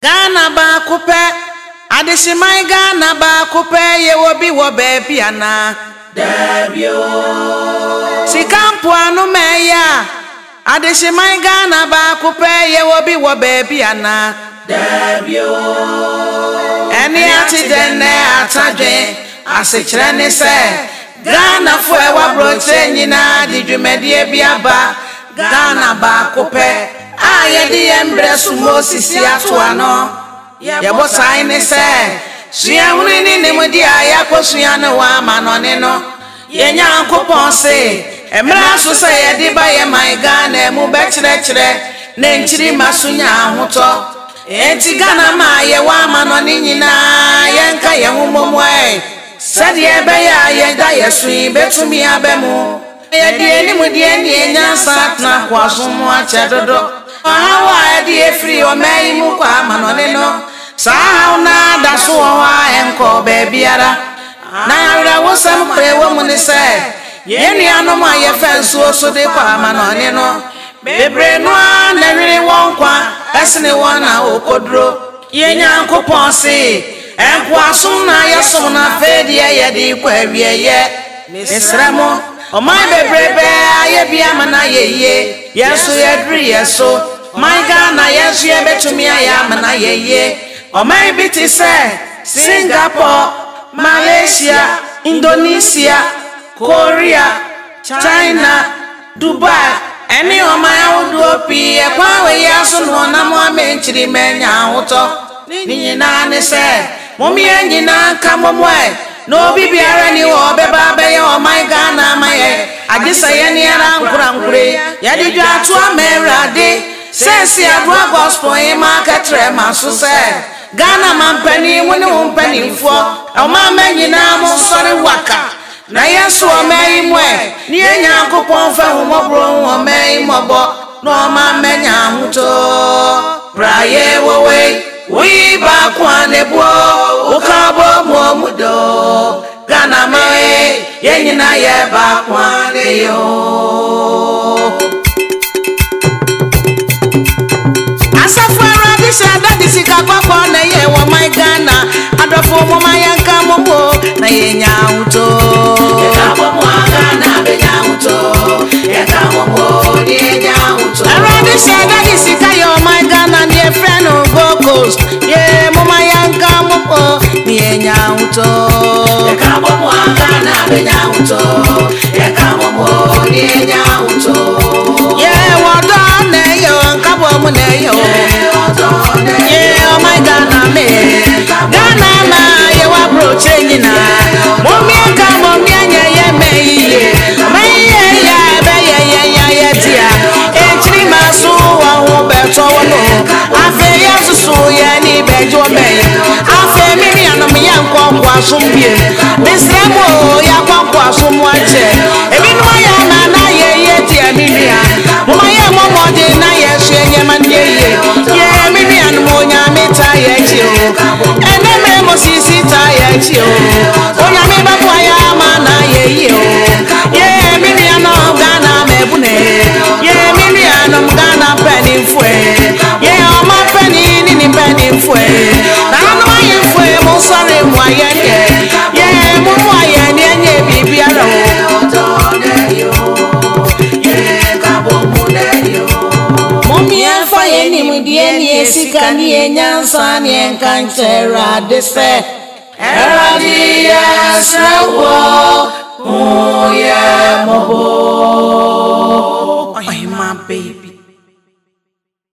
Ghana ba kupe adishimai Ghana ba kupe ye wobi wo bebi ana debio sikampu anu meya adishimai Ghana ba kupe ye wobi wo bebi ana debio eni ati dene atadwe asikyere ne se Ghana fo e wa broche nyina di dwumedie biaba Ghana ba kupe ayedi embre sumo sisi atoa no yebo sai ne se sua huni ni nemudi aya kosua ne wa manone no yenya ankopon se emra so se yedi ba ye my Ghana mu be kyerɛkyerɛ ne nkyiri masunya ahoto enti Ghana ma ye wa manone nyina yenka ye humomwe sadi ebe ya ye da yesu betumi abemu yedi enimudi eni nyansa na kwasomo achedodo awa edi efri o mai mu kwa manone no saa na da so wa enko bebiara na awra wosam pre wo mu ne se ye nuanom aye fenso so de kwa manone no bebre no na hwere won kwa esne won na okodro ye nyankopon se enko asom na yesom na fedi ye di kwa wieye mesramo o mai bebrebe aye bia mana yeye yeso yedri yeso my Ghana yesu ye betumi aya mana yeye o mai biti se Singapore, Malaysia, Indonesia, Korea, China, Dubai eni o mai awudu opi e kwa we yaso no na mo amenchiri menya ahoto ninyina ne se momi enyina nka momwe no bibiara ni wo beba be ye o mai Ghana maye agisa ye ni ara nkurankure ya di dwa to amerade sense abua gospel e market rema so se Ghana mampani woni wompani fo o ma manyina mo sore waka na yeso o mai mwe ni enya akopon fa humobro o mai mobo no ma manya huto braye wowe wi ba kwane bo ukabo mo mudo Ghana mai yenyina ye ba kwane yo asafara dishada disika kwakwa na ye wa my Ghana adofo mo mayanka momo na ye nyauto ye ka momo Ghana be nyauto ye ka momo ye nyauto ara dishada disika yo my Ghana ni friend of Gold Coast ye mo mayanka momo ni ye nyauto ye ka momo Ghana be nyauto ye ka momo ni ye nyauto ye wodo na yo nkabo mo na yo yeah, oh my Ghana me Ghana na ye wa broche nyina momie ka momie ye me ye ya be ye dia enchiri maso wa ho beto wono afe yesusu ye ni bejo me afe mimi anom ya nkwankwa asombie mesremo ya kwankwa asomu ache ebinu ya na ye dia mimia mama ye momode na ye hwenye mande ye mimi anonya meta ye chi o eneme mosisi ta ye chi o onya me babwa ya mana ye o ye mimi anom Ghana mebune ye mimi anom Ghana penny fue ye o ma penny ni penny fue na no ye fue mo sore mo aye ye mo aye ni enye bibiara o ye ka bo mo de yo momie fa ye ni mudie ni esika ni enyansa ni enkanchera de se eradi yasrawo oh yeah mobo oh my baby